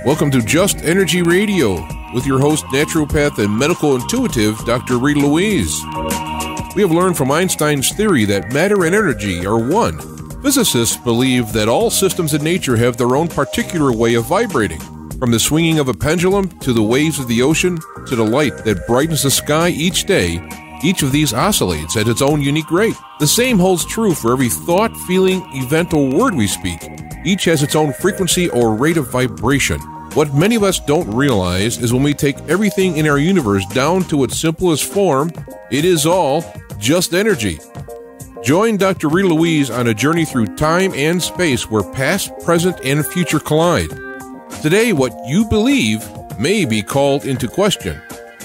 Welcome to Just Energy Radio with your host, naturopath and medical intuitive, Dr. Rita Louise. We have learned from Einstein's theory that matter and energy are one. Physicists believe that all systems in nature have their own particular way of vibrating. From the swinging of a pendulum to the waves of the ocean to the light that brightens the sky each day, each of these oscillates at its own unique rate. The same holds true for every thought, feeling, event, or word we speak. Each has its own frequency or rate of vibration. What many of us don't realize is when we take everything in our universe down to its simplest form, it is all just energy. Join Dr. Rita Louise on a journey through time and space where past, present, and future collide. Today, what you believe may be called into question.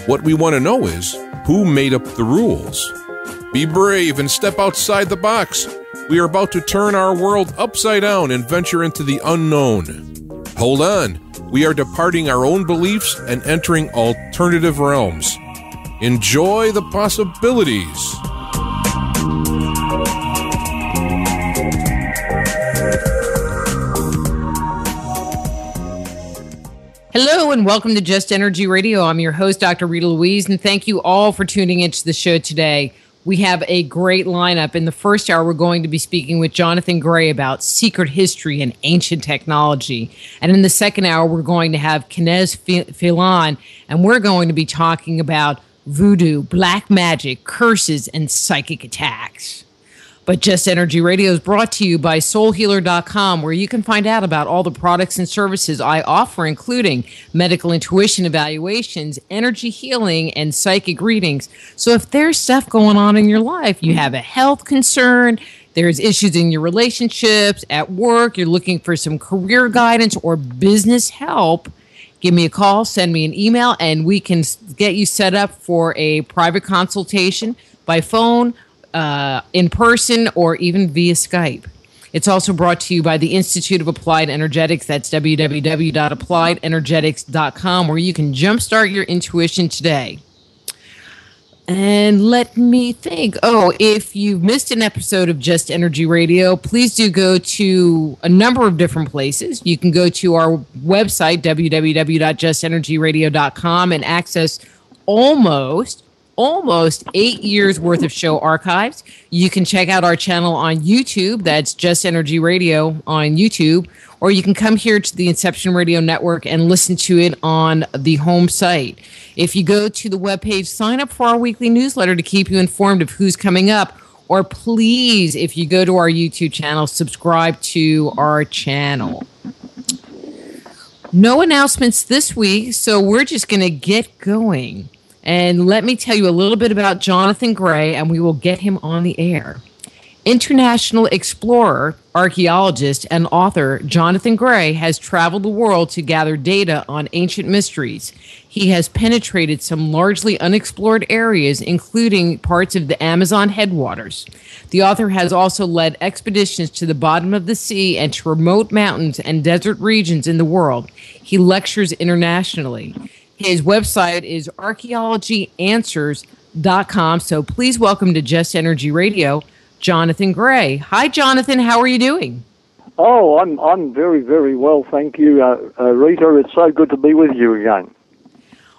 What we want to know is, who made up the rules? Be brave and step outside the box. We are about to turn our world upside down and venture into the unknown. Hold on. We are departing our own beliefs and entering alternative realms. Enjoy the possibilities. Hello and welcome to Just Energy Radio. I'm your host, Dr. Rita Louise, and thank you all for tuning into the show today. We have a great lineup. In the first hour, we're going to be speaking with Jonathan Gray about secret history and ancient technology. And in the second hour, we're going to have Kenneth Phelan, and we're going to be talking about voodoo, black magic, curses, and psychic attacks. But Just Energy Radio is brought to you by soulhealer.com, where you can find out about all the products and services I offer, including medical intuition evaluations, energy healing, and psychic readings. So if there's stuff going on in your life, you have a health concern, there's issues in your relationships, at work, you're looking for some career guidance or business help, give me a call, send me an email, and we can get you set up for a private consultation by phone, in person, or even via Skype. It's also brought to you by the Institute of Applied Energetics. That's www.appliedenergetics.com, where you can jumpstart your intuition today. And let me think. If you've missed an episode of Just Energy Radio, please do go to a number of different places. You can go to our website, www.justenergyradio.com, and access almost 8 years worth of show archives. You can check out our channel on YouTube. That's Just Energy Radio on YouTube. Or you can come here to the Inception Radio Network and listen to it on the home site. If you go to the webpage, sign up for our weekly newsletter to keep you informed of who's coming up. Or please, if you go to our YouTube channel, subscribe to our channel. No announcements this week, so we're just going to get going. And let me tell you a little bit about Jonathan Gray, and we will get him on the air. International explorer, archaeologist, and author Jonathan Gray has traveled the world to gather data on ancient mysteries. He has penetrated some largely unexplored areas, including parts of the Amazon headwaters. The author has also led expeditions to the bottom of the sea and to remote mountains and desert regions in the world. He lectures internationally. His website is archaeologyanswers.com. So please welcome to Just Energy Radio, Jonathan Gray. Hi, Jonathan. How are you doing? Oh, I'm very, very well, thank you, Rita. It's so good to be with you again.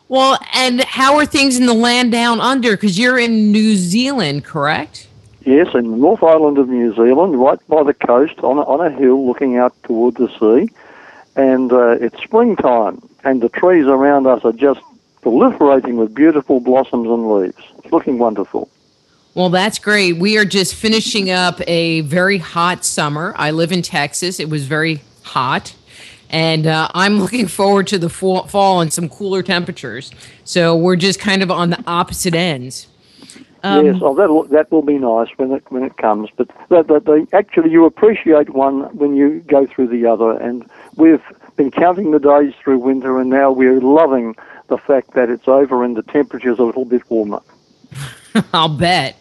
Well, and how are things in the land down under? Because you're in New Zealand, correct? Yes, in the North Island of New Zealand, right by the coast, on a hill looking out toward the sea. And it's springtime, and the trees around us are just proliferating with beautiful blossoms and leaves. It's looking wonderful. Well, that's great. We are just finishing up a very hot summer. I live in Texas. It was very hot, and I'm looking forward to the fall and some cooler temperatures. So we're just kind of on the opposite ends. Yes, that will be nice when it comes. But actually, you appreciate one when you go through the other, and we've been counting the days through winter, and now we're loving the fact that it's over and the temperature's a little bit warmer. I'll bet.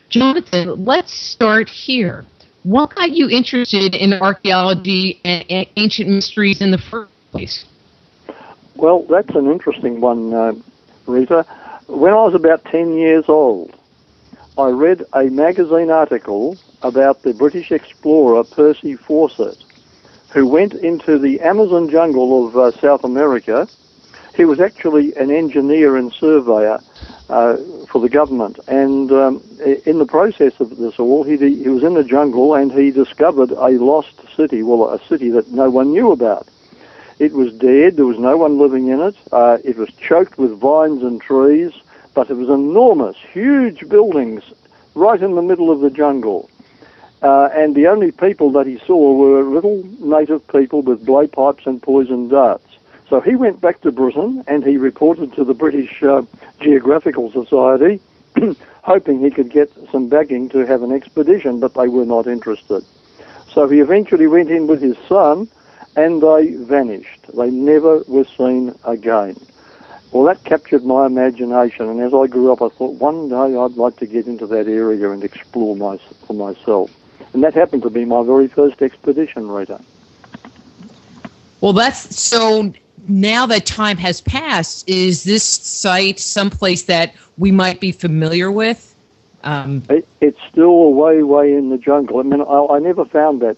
Jonathan, let's start here. What got you interested in archaeology and ancient mysteries in the first place? Well, that's an interesting one, Rita. When I was about 10 years old, I read a magazine article about the British explorer Percy Fawcett, who went into the Amazon jungle of South America. He was actually an engineer and surveyor for the government, and in the process of this all, he was in the jungle and he discovered a lost city, well, a city that no one knew about. It was dead, there was no one living in it, it was choked with vines and trees, but it was enormous, huge buildings right in the middle of the jungle. And the only people that he saw were little native people with blowpipes and poison darts. So he went back to Britain and he reported to the British Geographical Society, hoping he could get some backing to have an expedition, but they were not interested. So he eventually went in with his son, and they vanished. They never were seen again. Well, that captured my imagination, and as I grew up, I thought one day I'd like to get into that area and explore for myself. And that happened to be my very first expedition, Rita. Well, that's so. Now that time has passed, is this site someplace that we might be familiar with? It's still way in the jungle. I mean, I never found that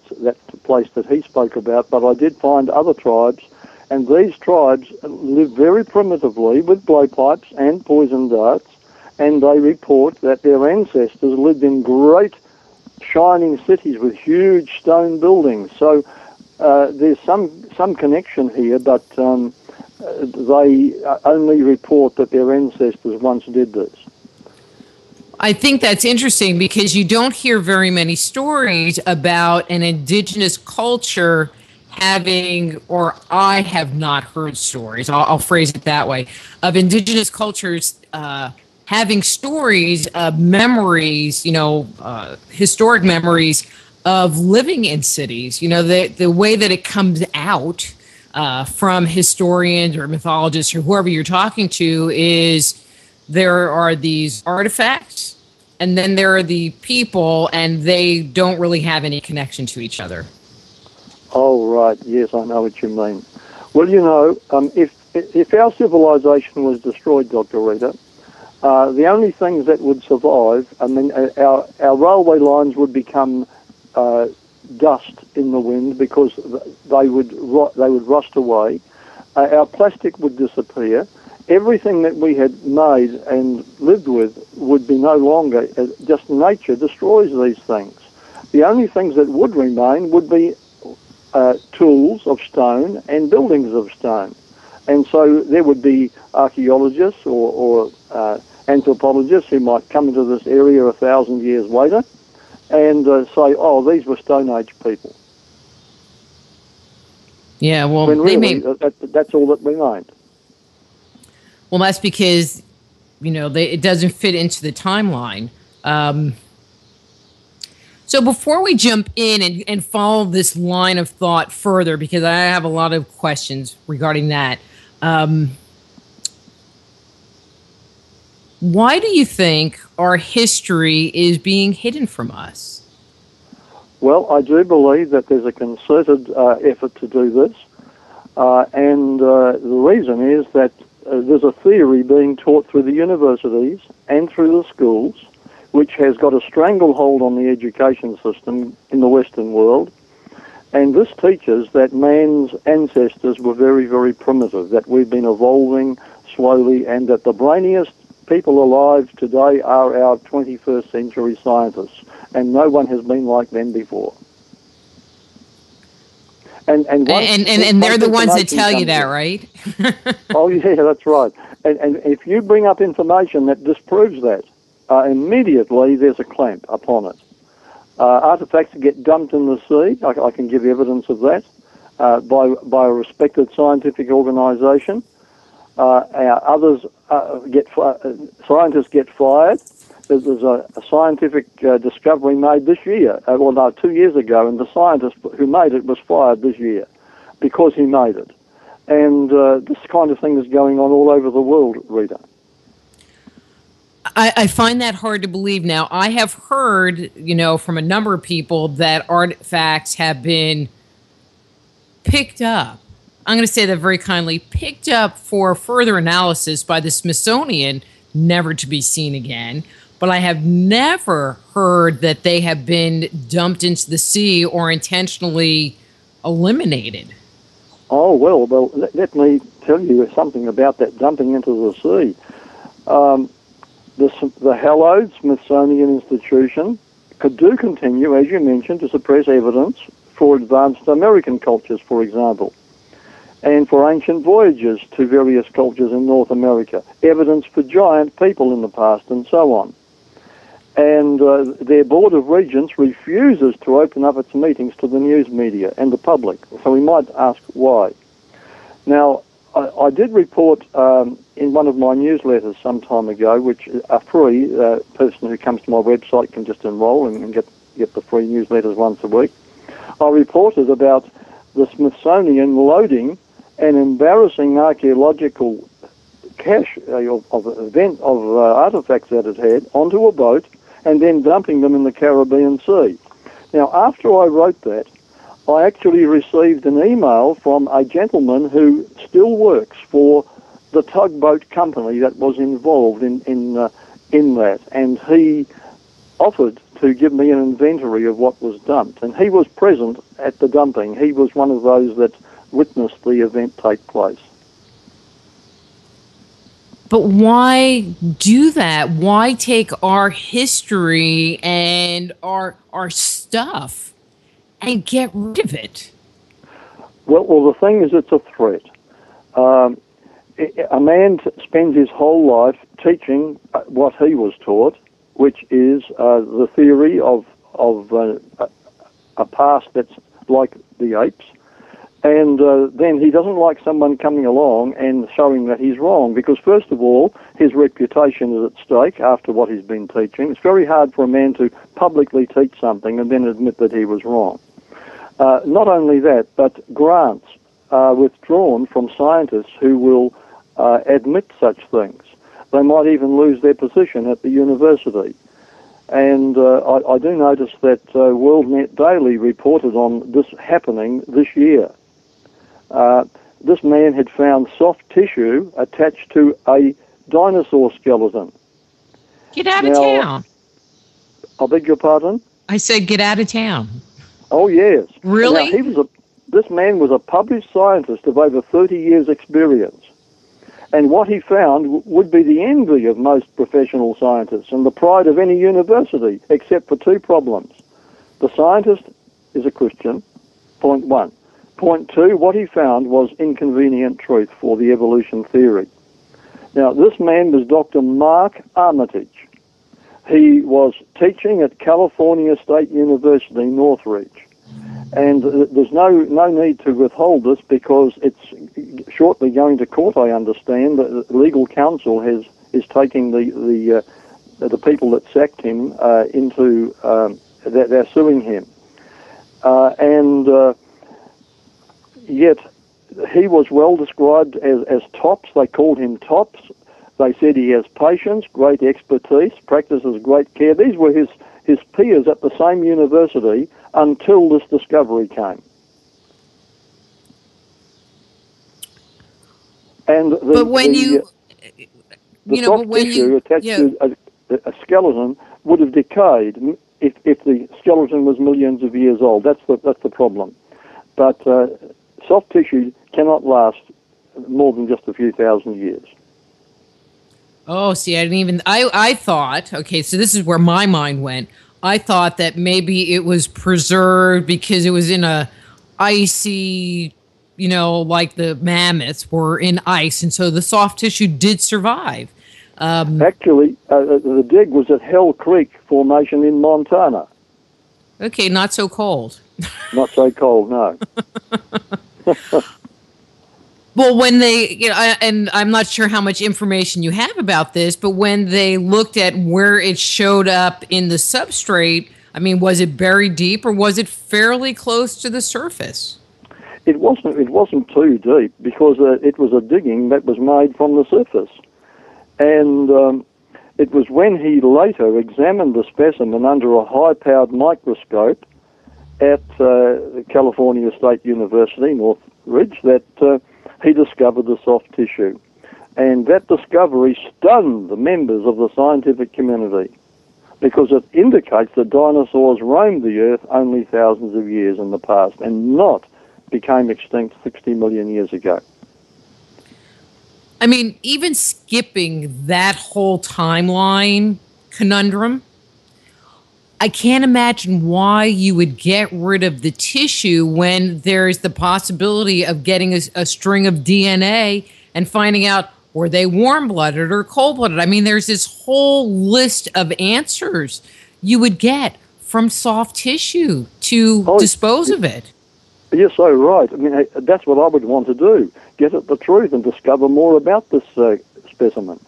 place that he spoke about, but I did find other tribes, and these tribes live very primitively with blowpipes and poison darts, and they report that their ancestors lived in great shining cities with huge stone buildings. So there's some connection here, but they only report that their ancestors once did this. I think that's interesting because you don't hear very many stories about an indigenous culture having, or I have not heard stories, I'll phrase it that way, of indigenous cultures having stories of memories, historic memories of living in cities. The way that it comes out from historians or mythologists or whoever you're talking to is there are these artifacts and then there are the people, and they don't really have any connection to each other. Oh, right. Yes, I know what you mean. Well, if our civilization was destroyed, Dr. Rita, the only things that would survive, our railway lines would become dust in the wind because they would rust away. Our plastic would disappear. Everything that we had made and lived with would be no longer. Just nature destroys these things. The only things that would remain would be tools of stone and buildings of stone. And so there would be archaeologists or anthropologists who might come into this area 1,000 years later and say, oh, these were Stone Age people. Yeah, well, when really, that's all that remained. Well, that's because, it doesn't fit into the timeline. So before we jump in and follow this line of thought further, because I have a lot of questions regarding that, why do you think our history is being hidden from us? Well, I do believe that there's a concerted effort to do this. And the reason is that there's a theory being taught through the universities and through the schools, which has got a stranglehold on the education system in the Western world. And this teaches that man's ancestors were very, very primitive, that we've been evolving slowly, and that the brainiest people alive today are our 21st century scientists, and no one has been like them before. And they're the ones that tell you that, right? Oh, yeah, that's right. And if you bring up information that disproves that, immediately there's a clamp upon it. Artifacts get dumped in the sea. I can give evidence of that by a respected scientific organisation. Scientists get fired. There's a scientific discovery made this year, 2 years ago, and the scientist who made it was fired this year because he made it. And this kind of thing is going on all over the world, Rita. I find that hard to believe now. I have heard, from a number of people that artifacts have been picked up. I'm going to say that very kindly, picked up for further analysis by the Smithsonian, never to be seen again. But I have never heard that they have been dumped into the sea or intentionally eliminated. Oh, well, let me tell you something about that dumping into the sea. The hallowed Smithsonian Institution do continue, as you mentioned, to suppress evidence for advanced American cultures, for example, and for ancient voyages to various cultures in North America, evidence for giant people in the past, and so on. And their Board of Regents refuses to open up its meetings to the news media and the public. So we might ask why. Now, I did report in one of my newsletters some time ago, which a free person who comes to my website can just enroll and get the free newsletters once a week. I reported about the Smithsonian loading an embarrassing archaeological cache of artifacts that it had onto a boat and then dumping them in the Caribbean Sea. Now, after I wrote that, I actually received an email from a gentleman who still works for the tugboat company that was involved in that, and he offered to give me an inventory of what was dumped, and he was present at the dumping. He was one of those that witnessed the event take place. But why do that? Why take our history and our stuff and get rid of it? Well, the thing is, it's a threat. A man spends his whole life teaching what he was taught, which is the theory of a past that's like the apes. And then he doesn't like someone coming along and showing that he's wrong, because first of all, his reputation is at stake after what he's been teaching. It's very hard for a man to publicly teach something and then admit that he was wrong. Not only that, but grants are withdrawn from scientists who will admit such things. They might even lose their position at the university. And I do notice that WorldNet Daily reported on this happening this year. This man had found soft tissue attached to a dinosaur skeleton. Get out of town. I beg your pardon? I said get out of town. Oh, yes. Really? Now, this man was a published scientist of over 30 years' experience. And what he found would be the envy of most professional scientists and the pride of any university, except for two problems. The scientist is a Christian, point one. Point two, what he found was inconvenient truth for the evolution theory. Now, this man was Dr. Mark Armitage. He was teaching at California State University, Northridge. And there's no need to withhold this because it's shortly going to court, I understand. The legal counsel is taking the people that sacked him into... they're suing him. Yet he was well described as tops. They called him tops. They said he has patience, great expertise, practices great care. These were his peers at the same university until this discovery came. And the soft tissue attached to a skeleton would have decayed if the skeleton was millions of years old. That's the problem. But soft tissue cannot last more than just a few thousand years. Oh, see, I thought, okay, so this is where my mind went. I thought that maybe it was preserved because it was in a icy, like the mammoths were in ice, and so the soft tissue did survive. Actually, the dig was at Hell Creek Formation in Montana. Okay, not so cold. Not so cold, no. Well, when they, and I'm not sure how much information you have about this, but when they looked at where it showed up in the substrate, I mean, was it buried deep or was it fairly close to the surface? It wasn't too deep because it was a digging that was made from the surface. And it was when he later examined the specimen under a high-powered microscope at California State University, Northridge, that he discovered the soft tissue. And that discovery stunned the members of the scientific community because it indicates that dinosaurs roamed the earth only thousands of years in the past and not became extinct 60 million years ago. I mean, even skipping that whole timeline conundrum, I can't imagine why you would get rid of the tissue when there's the possibility of getting a string of DNA and finding out, were they warm-blooded or cold-blooded? I mean, there's this whole list of answers you would get from soft tissue to dispose of it. You're so right. I mean, that's what I would want to do, get at the truth and discover more about this specimen.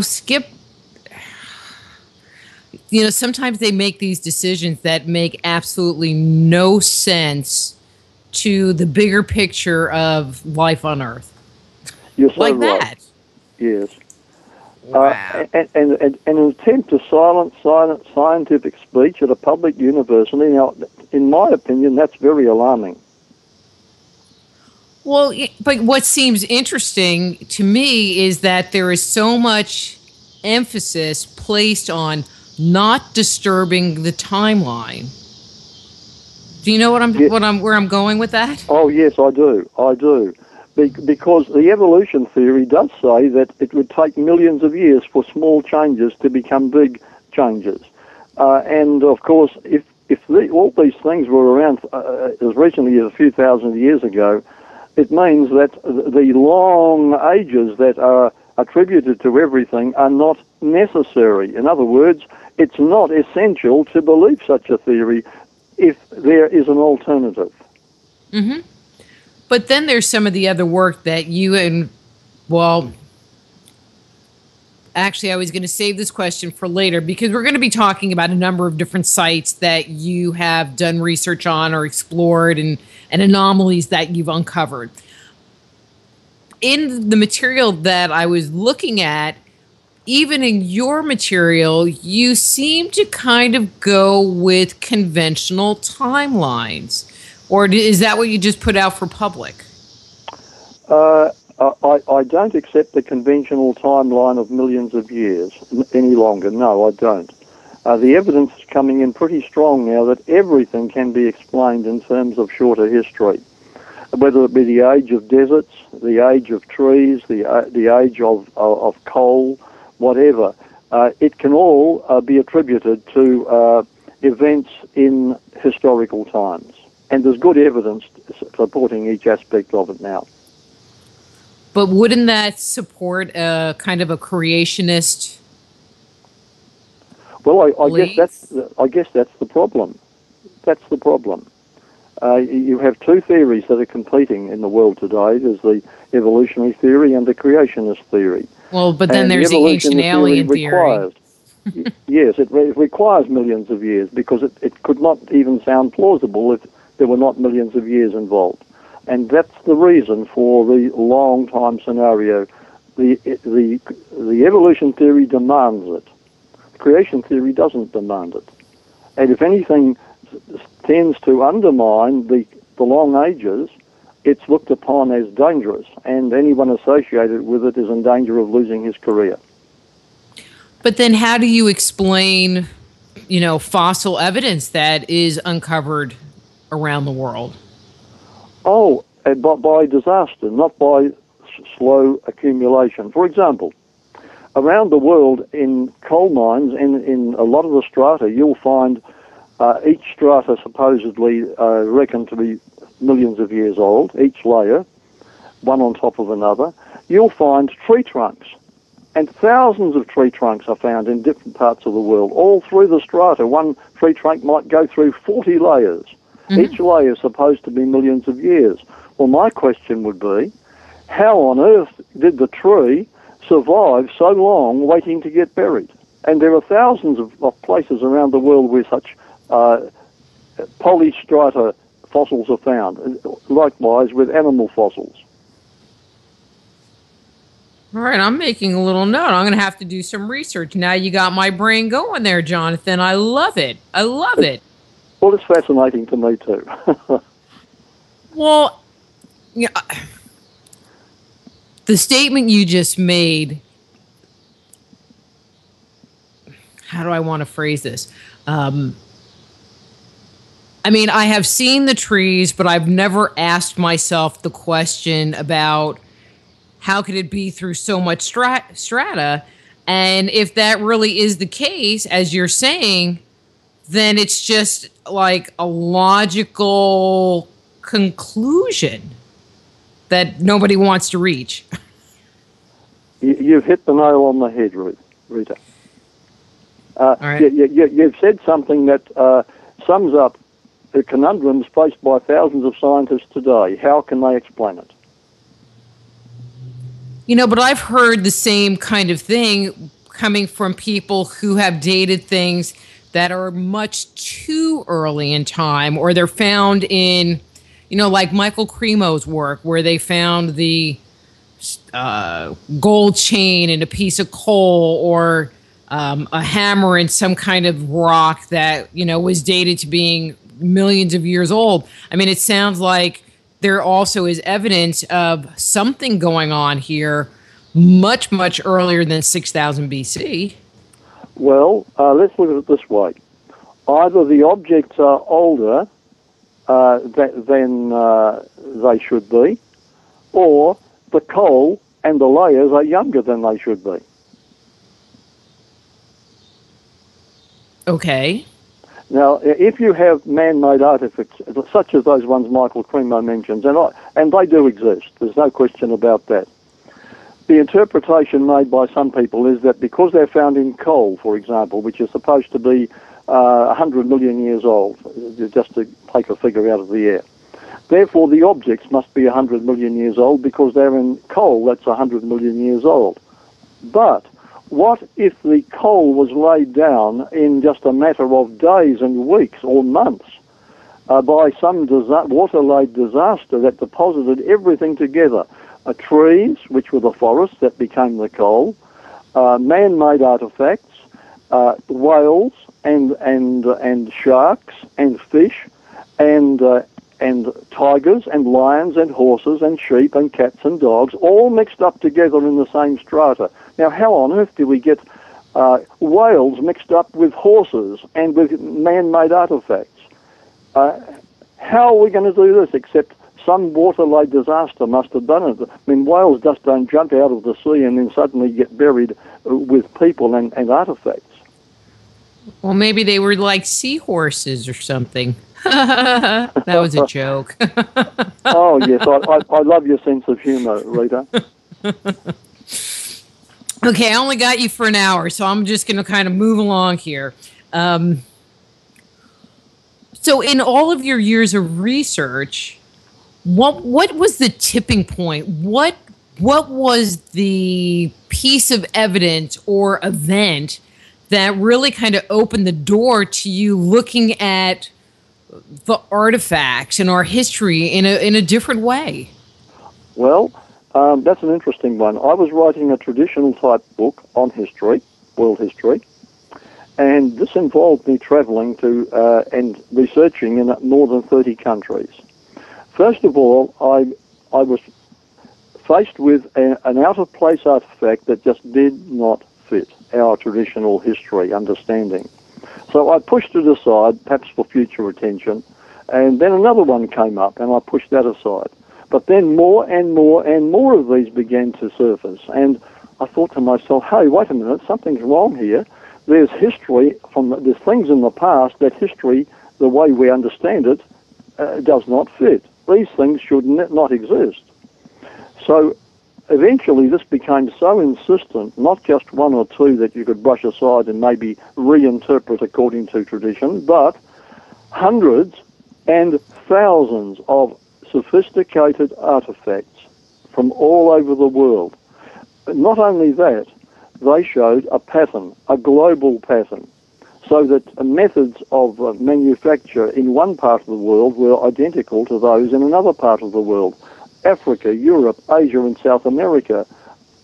Skip... sometimes they make these decisions that make absolutely no sense to the bigger picture of life on Earth. You're so like right. That. Yes. Wow. And an attempt to silence scientific speech at a public university, now, in my opinion, that's very alarming. Well, but what seems interesting to me is that there is so much emphasis placed on not disturbing the timeline. Do you know where I'm going with that? Oh yes, I do. Because the evolution theory does say that it would take millions of years for small changes to become big changes, and of course, if all these things were around as recently as a few thousand years ago, it means that the long ages that are attributed to everything are not necessary. In other words, it's not essential to believe such a theory if there is an alternative. Mm-hmm. But then there's some of the other work that actually, I was going to save this question for later because we're going to be talking about a number of different sites that you have done research on or explored and anomalies that you've uncovered. In the material that I was looking at, even in your material, you seem to kind of go with conventional timelines. Or is that what you just put out for public? I don't accept the conventional timeline of millions of years any longer. No, I don't. The evidence is coming in pretty strong now that everything can be explained in terms of shorter history, whether it be the age of deserts, the age of trees, the age of coal, whatever. It can all be attributed to events in historical times. And there's good evidence supporting each aspect of it now. But wouldn't that support a kind of a creationist? Well, I guess that's the problem. That's the problem. You have two theories that are competing in the world today. There's the evolutionary theory and the creationist theory. Well, but then there's the ancient alien theory. Yes, it requires millions of years because it could not even sound plausible if there were not millions of years involved. And that's the reason for the long time scenario. The evolution theory demands it. The creation theory doesn't demand it. And if anything tends to undermine the long ages, it's looked upon as dangerous, and anyone associated with it is in danger of losing his career. But then how do you explain, fossil evidence that is uncovered around the world? Oh, by disaster, not by slow accumulation. For example, around the world in coal mines, in a lot of the strata, you'll find each strata supposedly reckoned to be millions of years old, each layer, one on top of another. You'll find tree trunks, and thousands of tree trunks are found in different parts of the world. All through the strata, one tree trunk might go through 40 layers. Mm-hmm. Each layer is supposed to be millions of years. Well, my question would be, how on earth did the tree survive so long waiting to get buried? And there are thousands of places around the world where such polystrata fossils are found, likewise with animal fossils. All right, I'm making a little note. I'm going to have to do some research. Now you got my brain going there, Jonathan. I love it. I love it. Well, it's fascinating to me too. Well, the statement you just made, how do I want to phrase this? I mean, I have seen the trees, but I've never asked myself the question about how could it be through so much strata? And if that really is the case, as you're saying, then it's just like a logical conclusion that nobody wants to reach. You've hit the nail on the head, Rita. All right. You've said something that sums up the conundrums faced by thousands of scientists today. How can they explain it? You know, but I've heard the same kind of thing coming from people who have dated things that are much too early in time, or they're found in, you know, like Michael Cremo's work, where they found the gold chain in a piece of coal, or a hammer in some kind of rock that, you know, was dated to being millions of years old. I mean, it sounds like there also is evidence of something going on here much, much earlier than 6,000 BC. Well, let's look at it this way. Either the objects are older than they should be, or the coal and the layers are younger than they should be. Okay. Now, if you have man-made artifacts, such as those ones Michael Cremo mentions, and they do exist, there's no question about that. The interpretation made by some people is that because they're found in coal, for example, which is supposed to be 100 million years old, just to take a figure out of the air, therefore the objects must be 100 million years old because they're in coal that's 100 million years old. But what if the coal was laid down in just a matter of days and weeks or months by some water-laid disaster that deposited everything together? Trees, which were the forests that became the coal, man-made artifacts, whales and sharks and fish and tigers and lions and horses and sheep and cats and dogs, all mixed up together in the same strata. Now, how on earth do we get whales mixed up with horses and with man-made artifacts? How are we going to do this except some water-laid disaster must have done it? I mean, whales just don't jump out of the sea and then suddenly get buried with people and artifacts. Well, maybe they were like seahorses or something. That was a joke. Oh, yes, I love your sense of humor, Rita. Okay, I only got you for an hour, so I'm just going to kind of move along here. So in all of your years of research, what was the tipping point? What was the piece of evidence or event that really kind of opened the door to you looking at the artifacts and our history in a different way? Well, that's an interesting one. I was writing a traditional type book on history, world history, and this involved me travelling to and researching in more than 30 countries. First of all, I was faced with an out-of-place artifact that just did not fit our traditional history understanding. So I pushed it aside, perhaps for future attention, and then another one came up, and I pushed that aside. But then more and more and more of these began to surface, and I thought to myself, hey, wait a minute, something's wrong here. There's history, there's things in the past that history, the way we understand it, does not fit. These things should not exist. So eventually this became so insistent, not just one or two that you could brush aside and maybe reinterpret according to tradition, but hundreds and thousands of sophisticated artifacts from all over the world. Not only that, they showed a pattern, a global pattern, so that methods of manufacture in one part of the world were identical to those in another part of the world. Africa, Europe, Asia, and South America,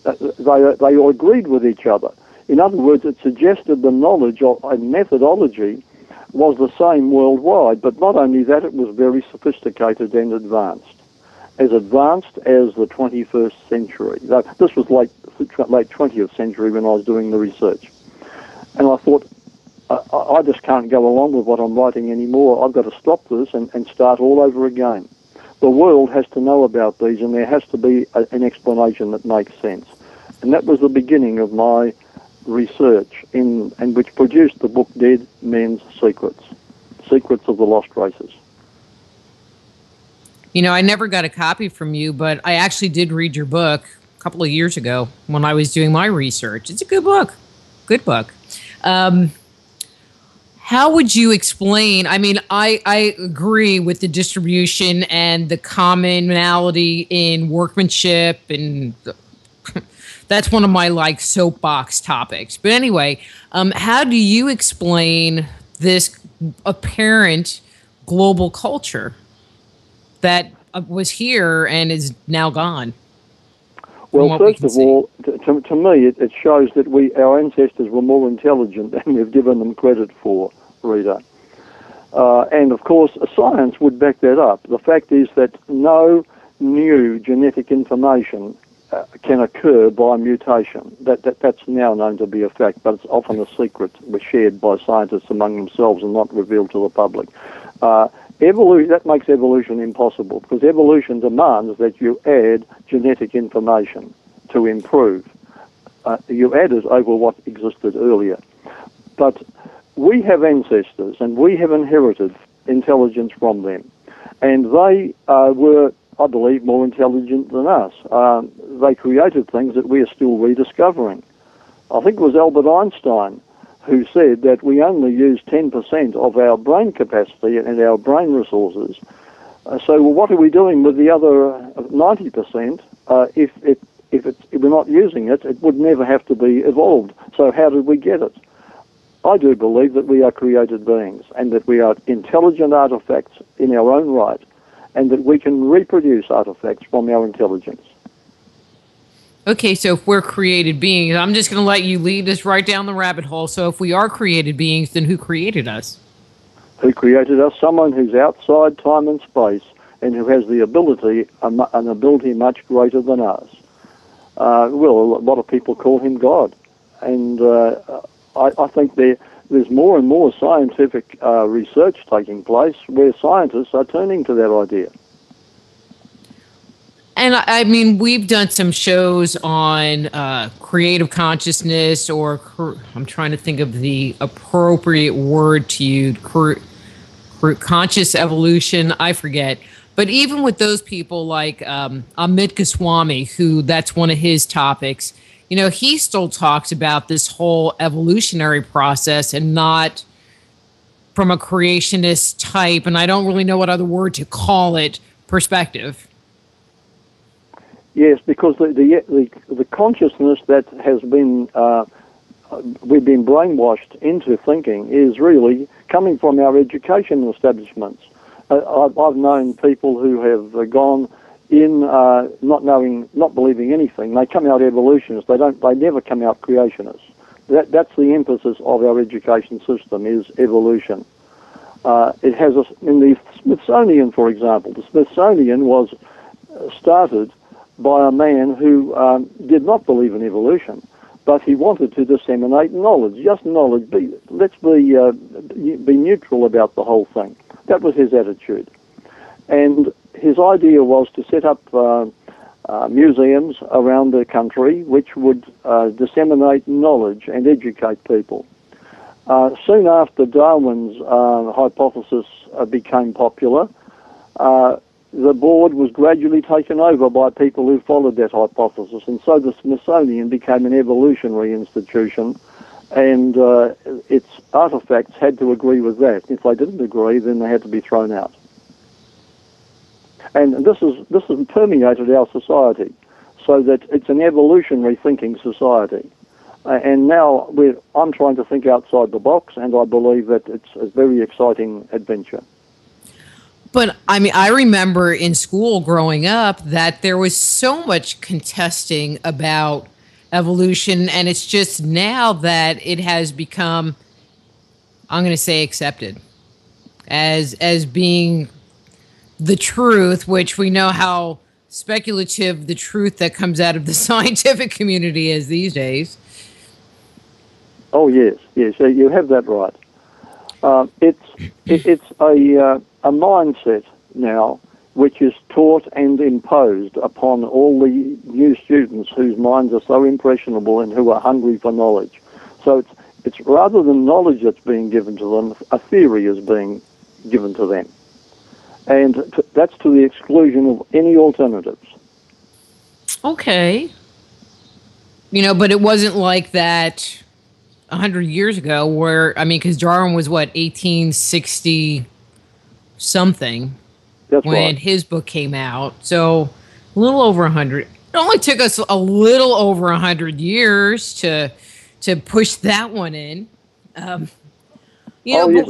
they all agreed with each other. In other words, it suggested the knowledge of a methodology was the same worldwide, but not only that, it was very sophisticated and advanced as the 21st century. This was late 20th century when I was doing the research. And I thought, I just can't go along with what I'm writing anymore. I've got to stop this and start all over again. The world has to know about these, and there has to be an explanation that makes sense. And that was the beginning of my research, and which produced the book Dead Men's Secrets, Secrets of the Lost Races. You know, I never got a copy from you, but I actually did read your book a couple of years ago when I was doing my research. It's a good book. Good book. How would you explain? I mean, I agree with the distribution and the commonality in workmanship, and that's one of my like soapbox topics. But anyway, how do you explain this apparent global culture that was here and is now gone? Well, first of all, to me, it shows that our ancestors were more intelligent than we've given them credit for, Rita. And, of course, science would back that up. The fact is that no new genetic information can occur by mutation. That's now known to be a fact, but it's often a secret shared by scientists among themselves and not revealed to the public. That makes evolution impossible, because evolution demands that you add genetic information to improve. You add it over what existed earlier. But we have ancestors, and we have inherited intelligence from them. And they were, I believe, more intelligent than us. They created things that we are still rediscovering. I think it was Albert Einstein who said that we only use 10% of our brain capacity and our brain resources. So what are we doing with the other 90%? If we're not using it, it would never have to be evolved. So how did we get it? I do believe that we are created beings, and that we are intelligent artifacts in our own right, and that we can reproduce artifacts from our intelligence. Okay, so if we're created beings, I'm just going to let you lead us right down the rabbit hole. So if we are created beings, then who created us? Who created us? Someone who's outside time and space and who has the ability, an ability much greater than us. Well, a lot of people call him God. And I think there's more and more scientific research taking place where scientists are turning to that idea. And I mean, we've done some shows on creative consciousness, or I'm trying to think of the appropriate word to use, conscious evolution. I forget. But even with those people like Amit Goswami, who that's one of his topics, you know, he still talks about this whole evolutionary process and not from a creationist type, and I don't really know what other word to call it, perspective. Yes, because the consciousness that has been we've been brainwashed into thinking is really coming from our educational establishments. I've known people who have gone in not believing anything. They come out evolutionists. They never come out creationists. That's the emphasis of our education system, is evolution. It has in the Smithsonian, for example. The Smithsonian was started by a man who did not believe in evolution, but he wanted to disseminate knowledge, just knowledge. Let's be neutral about the whole thing. That was his attitude. And his idea was to set up museums around the country which would disseminate knowledge and educate people. Soon after Darwin's hypothesis became popular, the board was gradually taken over by people who followed that hypothesis, and so the Smithsonian became an evolutionary institution, and its artifacts had to agree with that. If they didn't agree, then they had to be thrown out. And this has permeated our society, so that it's an evolutionary thinking society. And now I'm trying to think outside the box, and I believe that it's a very exciting adventure. But, I mean, I remember in school growing up that there was so much contesting about evolution, and it's just now that it has become, I'm going to say, accepted as being the truth, which we know how speculative the truth that comes out of the scientific community is these days. Oh, yes, you have that right. It's a mindset now which is taught and imposed upon all the new students whose minds are so impressionable and who are hungry for knowledge. So it's rather than knowledge that's being given to them, a theory is being given to them. And that's to the exclusion of any alternatives. Okay. But it wasn't like that 100 years ago where, because Darwin was, 1860 something That's when right. his book came out. So a little over 100. It only took us a little over 100 years to push that one in. Yes,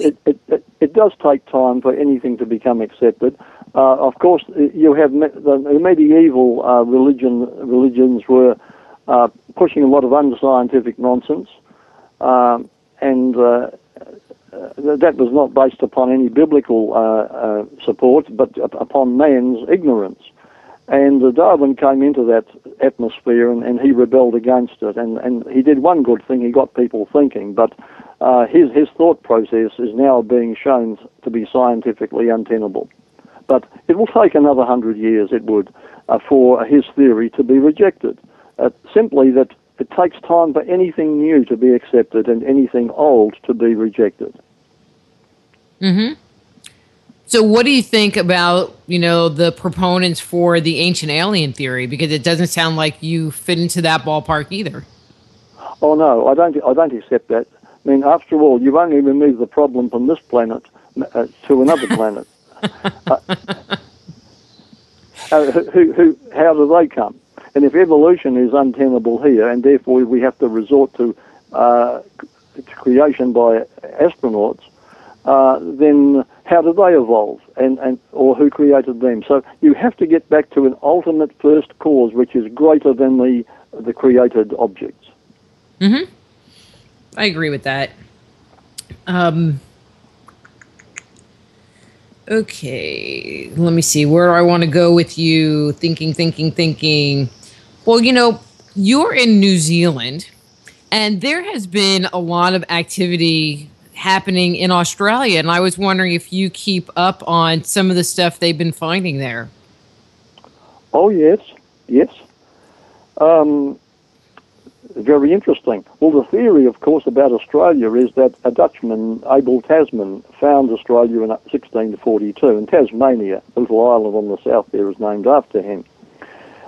it does take time for anything to become accepted. Of course, you have the medieval religions were pushing a lot of unscientific nonsense, and that was not based upon any biblical support, but upon man's ignorance. And Darwin came into that atmosphere, and he rebelled against it. And he did one good thing: he got people thinking. But his thought process is now being shown to be scientifically untenable. But it will take another 100 years, it would, for his theory to be rejected. Simply that it takes time for anything new to be accepted and anything old to be rejected. Mm-hmm. So what do you think about, the proponents for the ancient alien theory? Because it doesn't sound like you fit into that ballpark either. Oh, no, I don't accept that. After all, you've only removed the problem from this planet to another planet. How do they come? And if evolution is untenable here, and therefore we have to resort to creation by astronauts, then how did they evolve, or who created them? So you have to get back to an ultimate first cause, which is greater than the created objects. Mm-hmm. I agree with that. Okay, let me see. Where do I want to go with you? Thinking. Well, you're in New Zealand, and there has been a lot of activity happening in Australia, and I was wondering if you keep up on some of the stuff they've been finding there. Oh, yes. Very interesting. Well, the theory, of course, about Australia is that a Dutchman, Abel Tasman, found Australia in 1642, and Tasmania, a little island on the south there, is named after him.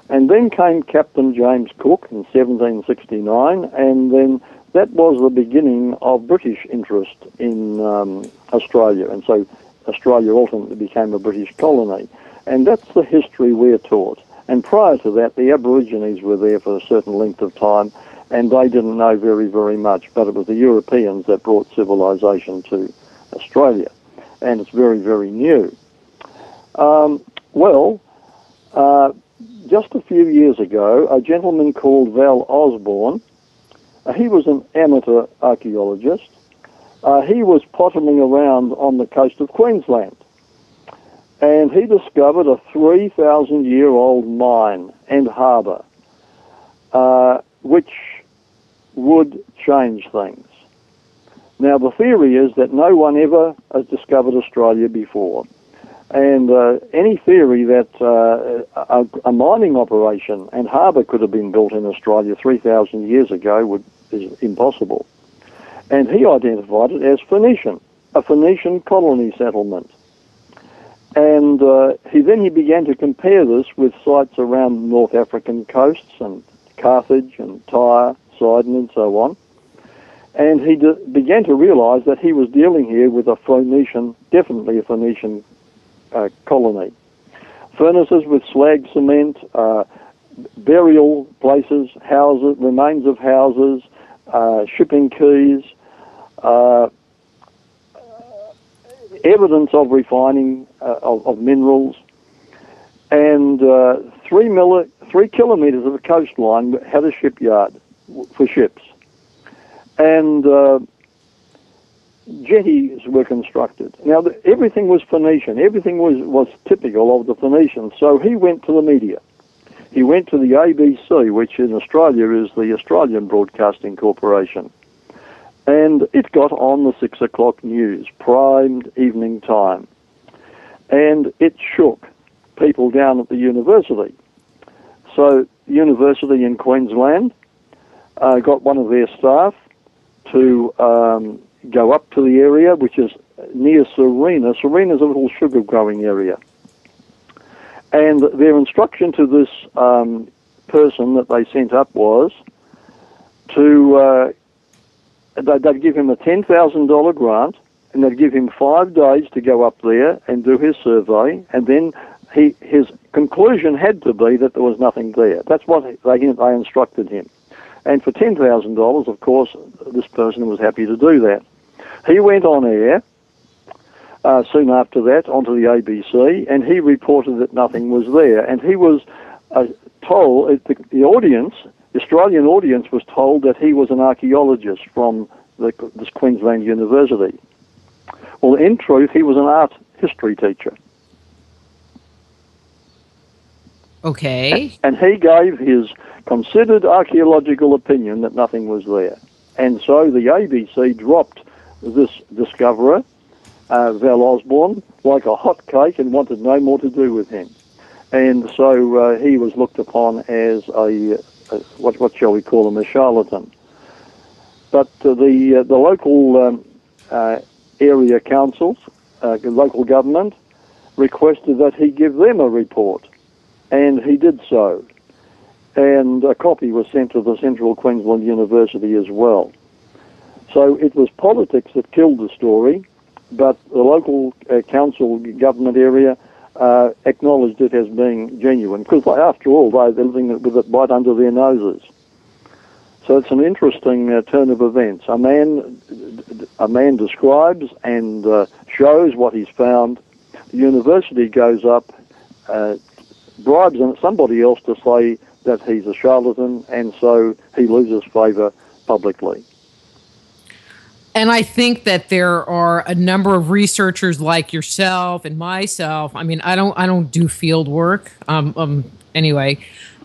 And then came Captain James Cook in 1769, and then that was the beginning of British interest in Australia, and so Australia ultimately became a British colony. And that's the history we're taught. And prior to that, the Aborigines were there for a certain length of time, and they didn't know very, very much, but it was the Europeans that brought civilization to Australia, and it's very, very new. Just a few years ago, a gentleman called Val Osborne, he was an amateur archaeologist. He was pottering around on the coast of Queensland, and he discovered a 3,000-year-old mine and harbour, which would change things. Now, the theory is that no one ever has discovered Australia before, and any theory that a mining operation and harbour could have been built in Australia 3,000 years ago is impossible. And he identified it as Phoenician, a Phoenician colony settlement. And he began to compare this with sites around North African coasts and Carthage and Tyre, Sidon and so on. And he began to realise that he was dealing here with definitely a Phoenician colony. Furnaces with slag cement, burial places, houses, remains of houses, shipping quays, evidence of refining of minerals, and 3 kilometres of the coastline had a shipyard for ships, and jetties were constructed. Now, everything was Phoenician. Everything was typical of the Phoenicians. So he went to the media. He went to the ABC, which in Australia is the Australian Broadcasting Corporation. And it got on the 6 o'clock news, primed evening time. And it shook people down at the university. So the university in Queensland got one of their staff to go up to the area, which is near Serena. Serena's a little sugar growing area. And their instruction to this person that they sent up was to, they'd give him a $10,000 grant, and they'd give him 5 days to go up there and do his survey, and then his conclusion had to be that there was nothing there. That's what they instructed him. And for $10,000, of course, this person was happy to do that. He went on air soon after that onto the ABC, and he reported that nothing was there. And he was told, the audience, the Australian audience was told that he was an archaeologist from this Queensland University. Well, in truth, he was an art history teacher. Okay. And he gave his considered archaeological opinion that nothing was there. And so the ABC dropped this discoverer, Val Osborne, like a hot cake and wanted no more to do with him. And so he was looked upon as what shall we call him, a charlatan. But the local area councils, local government, requested that he give them a report. And he did so. And a copy was sent to the Central Queensland University as well. So it was politics that killed the story, but the local council government area acknowledged it as being genuine, because after all, they're living with it right under their noses. So it's an interesting turn of events. A man describes and shows what he's found. The university goes up, bribes somebody else to say that he's a charlatan, and so he loses favour publicly. And I think that there are a number of researchers like yourself and myself. I mean, I don't do field work, anyway,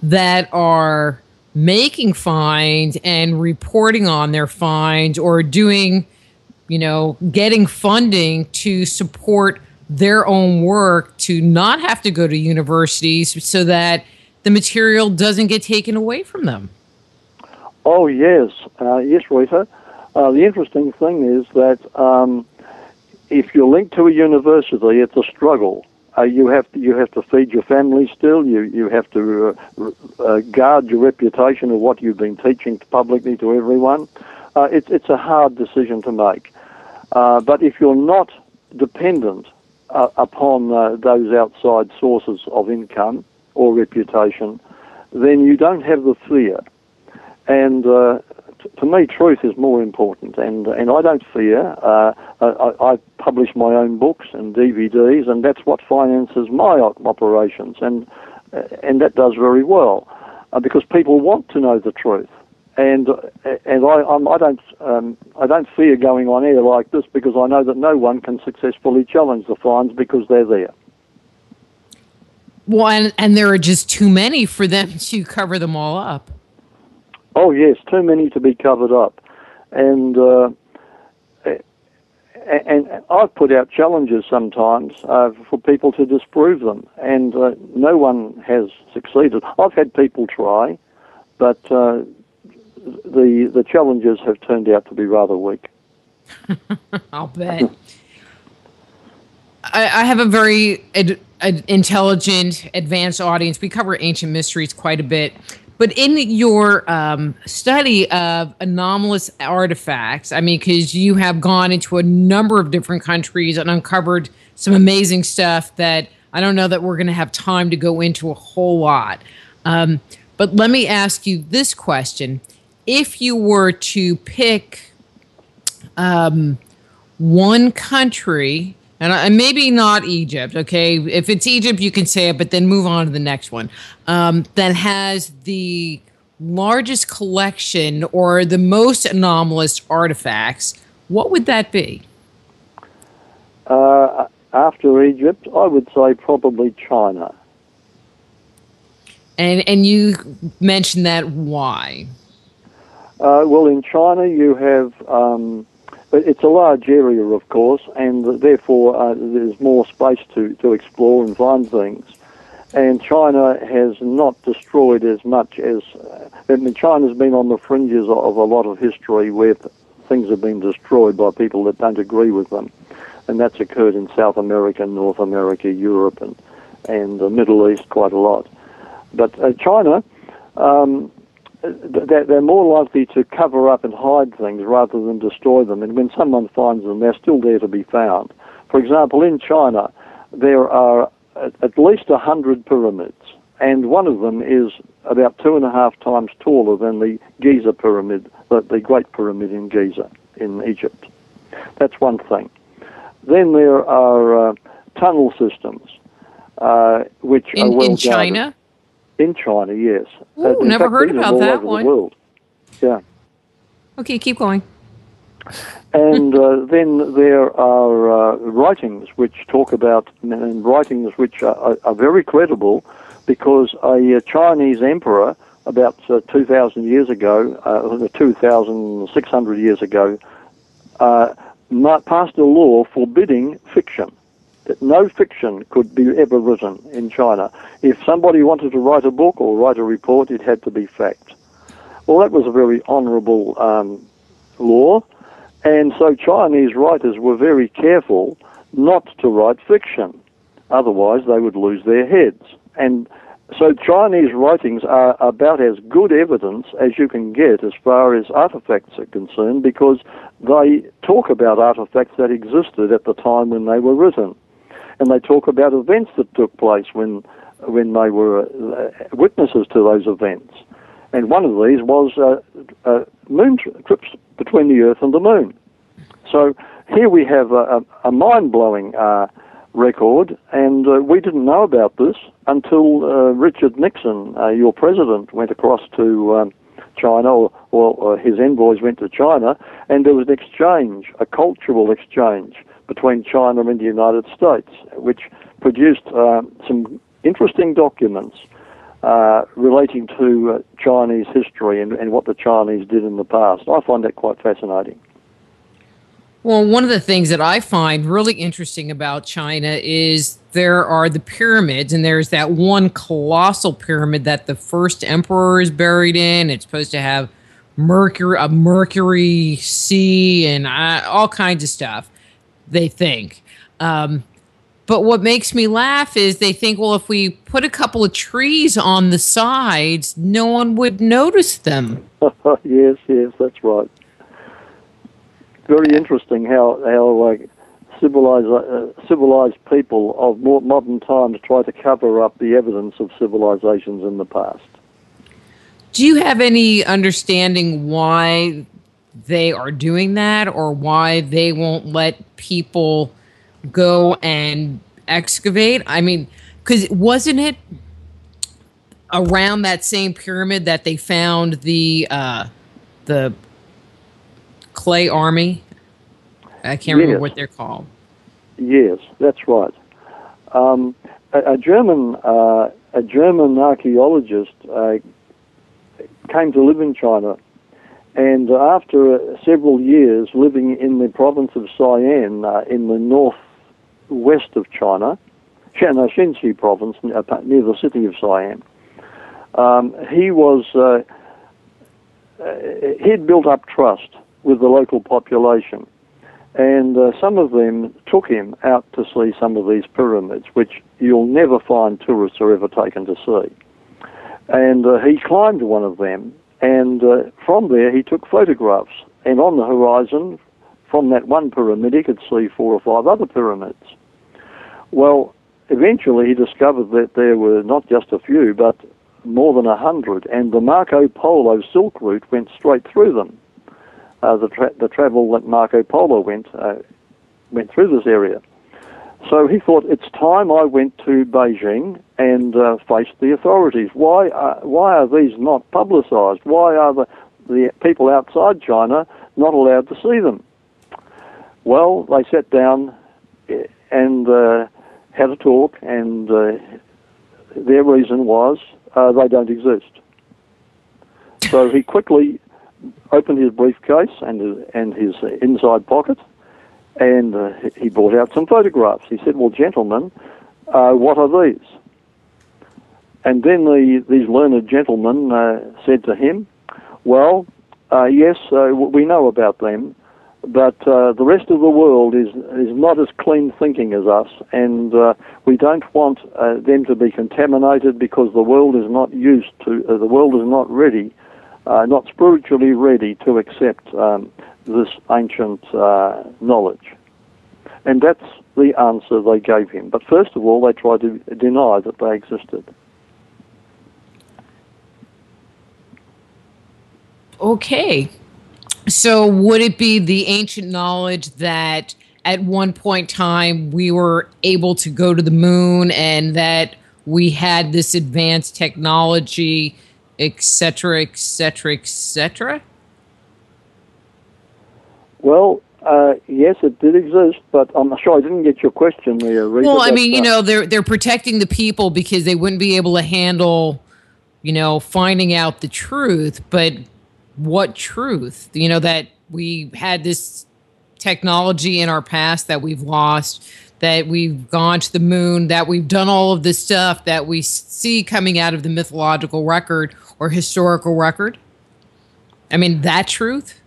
that are making finds and reporting on their finds, or doing, getting funding to support their own work, to not have to go to universities so that the material doesn't get taken away from them. Oh, yes. Yes, Rita. The interesting thing is that if you're linked to a university, it's a struggle. You have to feed your family still. You have to guard your reputation of what you've been teaching publicly to everyone. It's a hard decision to make. But if you're not dependent upon those outside sources of income or reputation, then you don't have the fear. And to me, truth is more important, and I don't fear. I publish my own books and DVDs, and that's what finances my operations, and that does very well, because people want to know the truth, and I don't fear going on air like this, because I know that no one can successfully challenge the finds because they're there. Well, and there are just too many for them to cover them all up. Oh, yes, too many to be covered up. And I've put out challenges sometimes for people to disprove them, and no one has succeeded. I've had people try, but the challenges have turned out to be rather weak. I'll bet. I have a very intelligent, advanced audience. We cover ancient mysteries quite a bit. But in your study of anomalous artifacts, I mean, because you have gone into a number of different countries and uncovered some amazing stuff that I don't know that we're going to have time to go into a whole lot. But let me ask you this question. If you were to pick one country, and maybe not Egypt, okay? If it's Egypt, you can say it, but then move on to the next one, that has the largest collection or the most anomalous artifacts, what would that be? After Egypt, I would say probably China. And you mentioned that, why? Well, in China you have, it's a large area, of course, and therefore there's more space to explore and find things. And China has not destroyed as much as, China's been on the fringes of a lot of history where things have been destroyed by people that don't agree with them. And that's occurred in South America, North America, Europe, and the Middle East quite a lot. But China, they're more likely to cover up and hide things rather than destroy them. And when someone finds them, they're still there to be found. For example, in China, there are at least 100 pyramids, and one of them is about 2.5 times taller than the Giza pyramid, the Great Pyramid in Giza in Egypt. That's one thing. Then there are tunnel systems, which are well in China. In China, yes. Ooh, never heard about that one. The world. Yeah. Okay, keep going. And then there are writings which talk about, and writings which are very credible, because a Chinese emperor about 2,000 years ago, 2,600 years ago, passed a law forbidding fiction, that no fiction could be ever written in China. If somebody wanted to write a book or write a report, it had to be fact. Well, that was a very honourable law, and so Chinese writers were very careful not to write fiction, otherwise they would lose their heads. And so Chinese writings are about as good evidence as you can get as far as artifacts are concerned, because they talk about artifacts that existed at the time when they were written. And they talk about events that took place when they were witnesses to those events. And one of these was moon trips between the Earth and the Moon. So here we have a mind-blowing record, and we didn't know about this until Richard Nixon, your president, went across to China, or his envoys went to China, and there was an exchange, a cultural exchange between China and the United States, which produced some interesting documents relating to Chinese history and what the Chinese did in the past. I find that quite fascinating. Well, one of the things that I find really interesting about China is there are the pyramids, and there's that one colossal pyramid that the first emperor is buried in. It's supposed to have a mercury sea and all kinds of stuff, they think. But what makes me laugh is they think, well, if we put a couple of trees on the sides, no one would notice them. Yes, that's right. Very interesting how civilized people of more modern times try to cover up the evidence of civilizations in the past. Do you have any understanding why they are doing that, or why they won't let people go and excavate? I mean, because wasn't it around that same pyramid that they found the clay army? I can't remember what they're called. Yes, that's right. A German archaeologist came to live in China, and after several years living in the province of Sian in the northwest of China, Shanxi province near the city of Sian, he'd built up trust with the local population, and some of them took him out to see some of these pyramids, which you'll never find tourists are ever taken to see. And he climbed one of them, and from there he took photographs, and on the horizon from that one pyramid he could see 4 or 5 other pyramids. Well, eventually he discovered that there were not just a few, but more than 100, and the Marco Polo Silk Route went straight through them. The travel that Marco Polo went through this area. So he thought, it's time I went to Beijing and faced the authorities. Why are these not publicized? Why are the people outside China not allowed to see them? Well, they sat down and had a talk, and their reason was they don't exist. So he quickly opened his briefcase and his inside pocket, and he brought out some photographs. He said, "Well, gentlemen, what are these?" And then these learned gentlemen said to him, "Well, yes, we know about them, but the rest of the world is not as clean thinking as us, and we don't want them to be contaminated because the world is not used to, the world is not ready, not spiritually ready to accept this ancient knowledge." And that's the answer they gave him. But first of all, they tried to deny that they existed. Okay. So would it be the ancient knowledge that at one point in time we were able to go to the moon and that we had this advanced technology, et cetera, et cetera, et cetera? Well, yes, it did exist, but I'm sure I didn't get your question there, Rita. Well, I mean, they're protecting the people because they wouldn't be able to handle, finding out the truth. But what truth? That we had this technology in our past that we've lost, that we've gone to the moon, that we've done all of this stuff that we see coming out of the mythological record or historical record. I mean, that truth?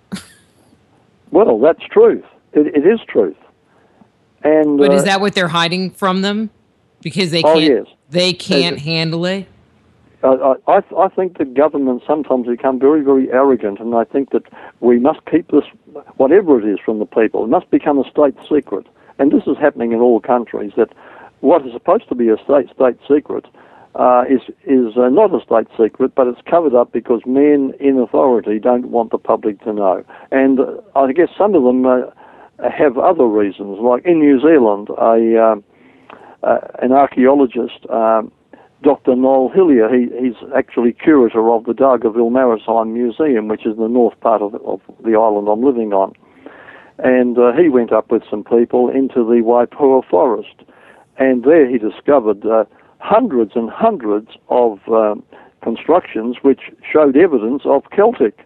Well, that's truth. It is truth. And but is that what they're hiding from them? Because they can't, yes. They can't handle it? I think that governments sometimes become very, very arrogant, and I think that we must keep this, whatever it is, from the people. It must become a state secret. And this is happening in all countries, that what is supposed to be a state secret is not a state secret, but it's covered up because men in authority don't want the public to know. And I guess some of them have other reasons. Like in New Zealand, an archaeologist, Dr. Noel Hillier, he's actually curator of the Dargaville Maritime Museum, which is the north part of the island I'm living on. And he went up with some people into the Waipua forest, and there he discovered hundreds and hundreds of constructions which showed evidence of Celtic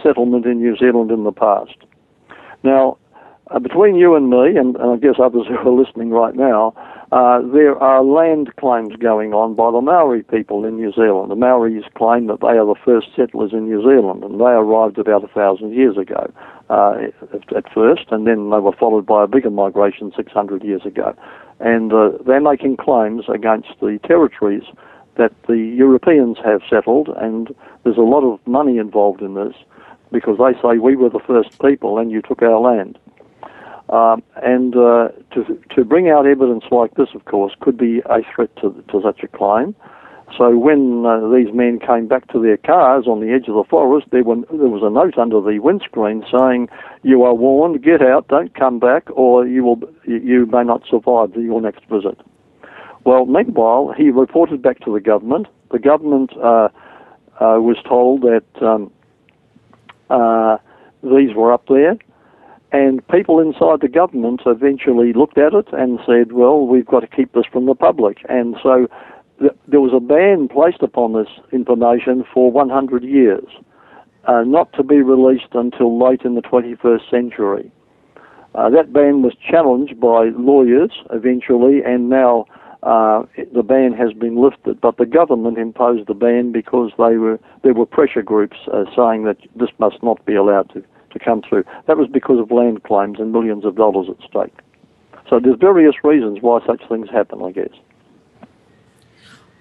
settlement in New Zealand in the past. Now, between you and me, and I guess others who are listening right now, there are land claims going on by the Maori people in New Zealand. The Maoris claim that they are the first settlers in New Zealand, and they arrived about 1,000 years ago at first, and then they were followed by a bigger migration 600 years ago. And they're making claims against the territories that the Europeans have settled, and there's a lot of money involved in this because they say we were the first people and you took our land. To bring out evidence like this, of course, could be a threat to such a claim. So when these men came back to their cars on the edge of the forest, there was a note under the windscreen saying, "You are warned, get out, don't come back, or you may not survive your next visit." Well, meanwhile, he reported back to the government. The government was told that these were up there. And people inside the government eventually looked at it and said, well, we've got to keep this from the public. And so there was a ban placed upon this information for 100 years, not to be released until late in the 21st century. That ban was challenged by lawyers eventually, and now the ban has been lifted. But the government imposed the ban because there were pressure groups saying that this must not be allowed to come through. That was because of land claims and millions of dollars at stake. So there's various reasons why such things happen, I guess.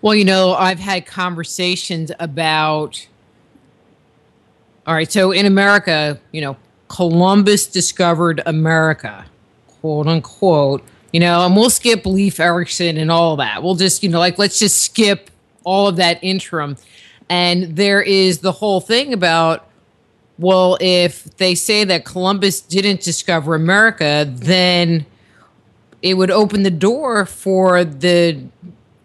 Well, I've had conversations about, all right, so in America, Columbus discovered America, quote unquote, and we'll skip Leif Erikson and all that. We'll just, let's just skip all of that interim. And there is the whole thing about, well, if they say that Columbus didn't discover America, then it would open the door for the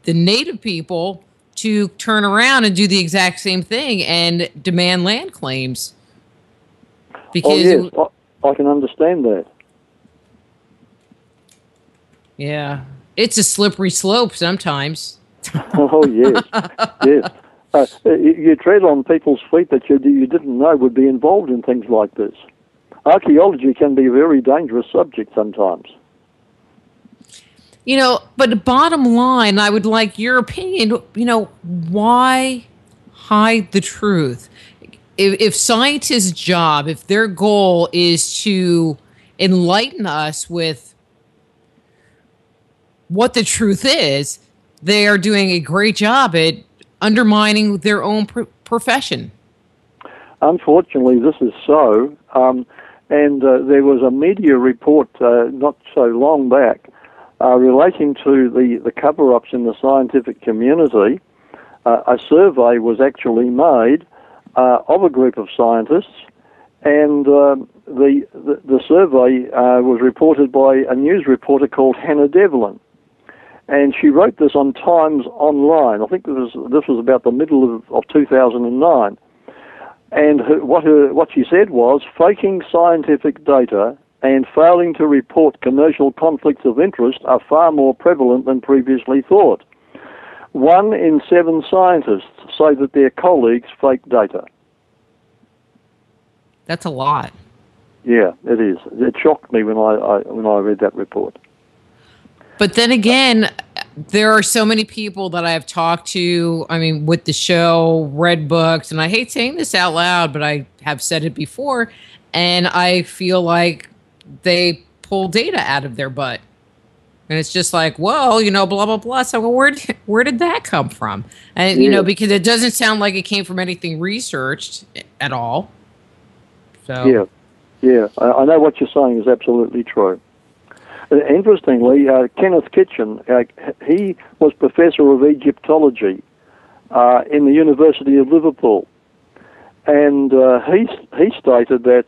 native people to turn around and do the exact same thing and demand land claims. Because yes, I can understand that. Yeah, it's a slippery slope sometimes. Oh, yes, yes. You tread on people's feet that you didn't know would be involved in things like this. Archaeology can be a very dangerous subject sometimes. But the bottom line, I would like your opinion, why hide the truth? If scientists' job, if their goal is to enlighten us with what the truth is, they are doing a great job at undermining their own profession. Unfortunately, this is so. And there was a media report not so long back relating to the cover-ups in the scientific community. A survey was actually made of a group of scientists, and the survey was reported by a news reporter called Hannah Devlin. And she wrote this on Times Online. I think this was about the middle of 2009. And what she said was, faking scientific data and failing to report commercial conflicts of interest are far more prevalent than previously thought. 1 in 7 scientists say that their colleagues fake data. That's a lot. Yeah, it is. It shocked me when I read that report. But then again, there are so many people that I have talked to, with the show, read books, and I hate saying this out loud, but I have said it before, and I feel like they pull data out of their butt. And it's just like, well, blah, blah, blah. So where did that come from? And, because it doesn't sound like it came from anything researched at all. So Yeah, I know what you're saying is absolutely true. Interestingly, Kenneth Kitchen, he was professor of Egyptology in the University of Liverpool. And he stated that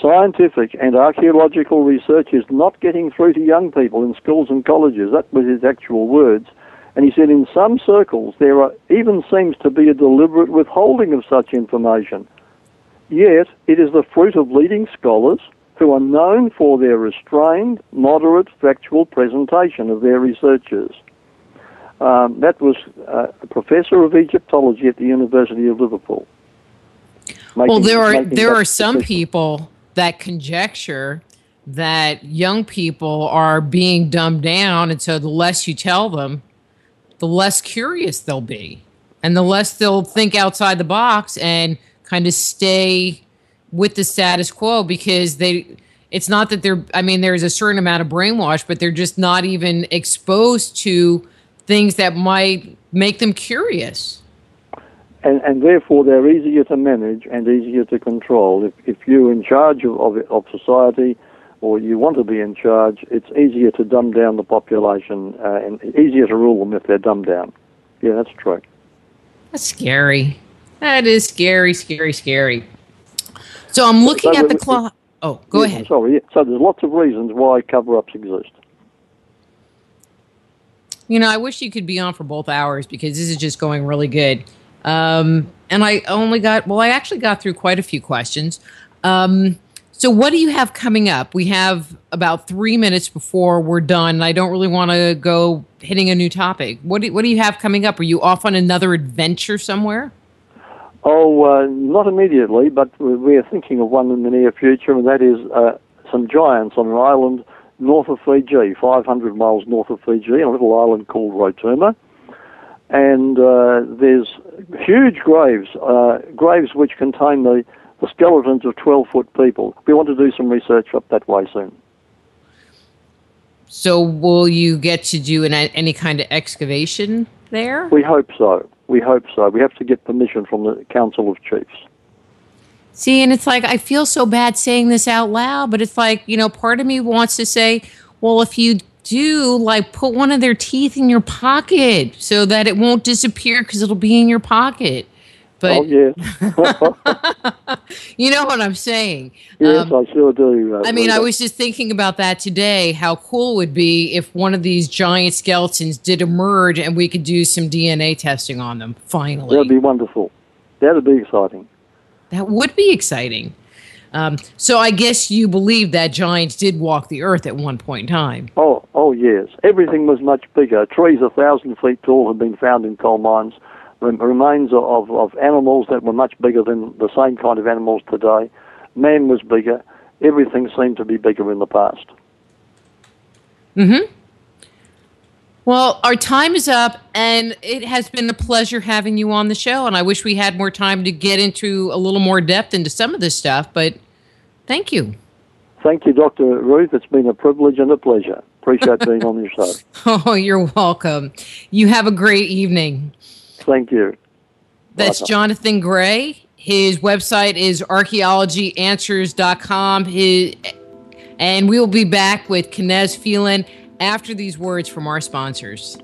scientific and archaeological research is not getting through to young people in schools and colleges. That was his actual words. And he said in some circles there even seems to be a deliberate withholding of such information. Yet it is the fruit of leading scholars who are known for their restrained, moderate, factual presentation of their researches. That was a professor of Egyptology at the University of Liverpool. There are some people that conjecture that young people are being dumbed down, and so the less you tell them, the less curious they'll be, and the less they'll think outside the box and kind of stay with the status quo, because it's not that there's a certain amount of brainwash, but they're just not even exposed to things that might make them curious. And therefore they're easier to manage and easier to control. If you're in charge of society, or you want to be in charge, it's easier to dumb down the population and easier to rule them if they're dumbed down. Yeah, that's true. That's scary. That is scary, scary, scary. So I'm looking at the clock. Oh, go ahead. Sorry. So there's lots of reasons why cover-ups exist. I wish you could be on for both hours, because this is just going really good. And I actually got through quite a few questions. So what do you have coming up? We have about 3 minutes before we're done. I don't really want to go hitting a new topic. What do you have coming up? Are you off on another adventure somewhere? Oh, not immediately, but we're thinking of one in the near future, and that is some giants on an island north of Fiji, 500 miles north of Fiji, a little island called Rotuma. And there's huge graves which contain the skeletons of 12-foot people. We want to do some research up that way soon. So will you get to do any kind of excavation there? We hope so. We have to get permission from the Council of Chiefs. See, and it's like, I feel so bad saying this out loud, but it's like, part of me wants to say, well, if you do, put one of their teeth in your pocket so that it won't disappear, because it'll be in your pocket. But, oh, yeah. You know what I'm saying? Yes, I sure do. I was just thinking about that today, how cool it would be if one of these giant skeletons did emerge and we could do some DNA testing on them, finally. That'd be wonderful. That'd be exciting. That would be exciting. So I guess you believe that giants did walk the earth at one point in time. Oh, yes. Everything was much bigger. Trees 1,000 feet tall have been found in coal mines. remains of animals that were much bigger than the same kind of animals today. Man was bigger. Everything seemed to be bigger in the past. Mm-hmm. Well, our time is up, and it has been a pleasure having you on the show, and I wish we had more time to get into a little more depth into some of this stuff, but thank you. Thank you, Dr. Ruth. It's been a privilege and a pleasure. Appreciate being on your show. Oh, you're welcome. You have a great evening. Thank you. That's Bye. Jonathan Gray. His website is archaeologyanswers.com. And we will be back with Knez Phelan after these words from our sponsors.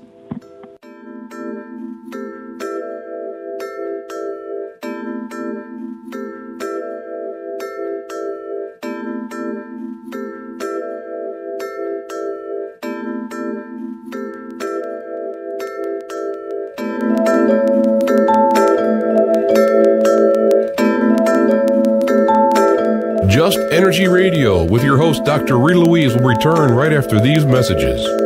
Just Energy Radio with your host, Dr. Rita Louise, will return right after these messages.